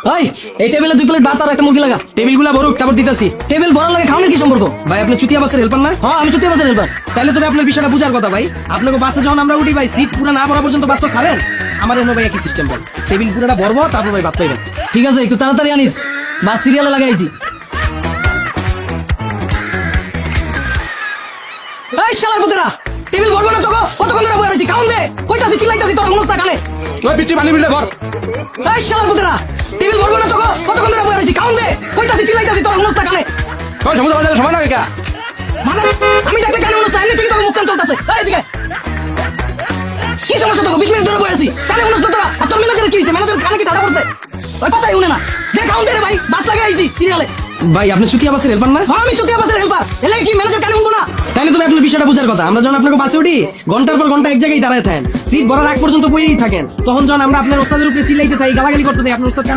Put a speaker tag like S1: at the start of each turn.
S1: ভাই এই টেবিলে 2 প্লেট ভাত আর একটা মুরগি লাগা।
S2: টেবিলগুলা ভরুক তারপর দিতেছি।
S1: টেবিল ভরার লাগে খাওয়ানোর কি সম্পর্ক?
S2: ভাই আপনি চুতিয়া বাসের হেল্পার না?
S1: হ্যাঁ আমি চুতিয়া বাসের হেল্পার।
S2: তাহলে তুমি আপনার বিষয়টা বুঝার কথা ভাই। আপনাকে বাসে যখন আমরা উঠি ভাই সিট পুরো না ভরা পর্যন্ত বাসটা ছাড়েন। আমার এনে ভাই একই সিস্টেম বল, টেবিল পুরোটা ভরবো তারপর ভাই ভাত পাইবেন।
S1: ঠিক আছে একটু তাড়াতাড়ি আনিস, বাস সিরিয়ালে লাগাইছি। এই শালার পুতেরা, টেবিল ভরবো না তো গো? কতক্ষণ ধরে বসে রইছি, খাউন দে। কইতাছি চিল্লাইতাছি তোরা শুনছ না কানে?
S2: ওই পিচ্ছি পানি বিলটা ভর।
S1: এই শালার পুতেরা, টেবিল ভরবো না তো গো? কতক্ষণ ধরে বসে রইছি, খাউন দে। কইতাছি চিল্লাইতাছি তোরা শুনছ না কানে?
S2: ওই সমুদ্র বাজারে সময় লাগে কা?
S1: মানে আমি দেখলে কানে শুনছ না, এমনি থেকে তোর মুখ কান চলতেছে। এই দিকে কি সমস্যা তোকে? 20 মিনিট ধরে বসে আছি, কানে শুনছ না তোরা? আর তোর ম্যানেজার কি হইছে? ম্যানেজার কানে কি ঠাড়া করছে? ওই কথাই শুনে না। দে খাউন দে রে ভাই, বাস লাগাইছি সিরিয়ালে।
S2: ভাই আপনি চুতিয়া বাসের হেল্পার না?
S1: হ্যাঁ আমি চুতিয়া বাসের হেল্পার। এলে কি ম্যানেজার কানে শুনবো না?
S2: তাহলে তুমি আপনার বিষয়টা বুঝার কথা। আমরা যখন আপনাকে বাসে উঠি ঘন্টার পর ঘন্টা এক জায়গায় দাঁড়ায় থাকেন, সিট ভরার আগ পর্যন্ত বইয়েই থাকেন। তখন যখন আমরা আপনার ওস্তাদের উপরে চিল্লাইতে থাকি, গালাগালি করতে থাকি, আপনার ওস্তাদ কানে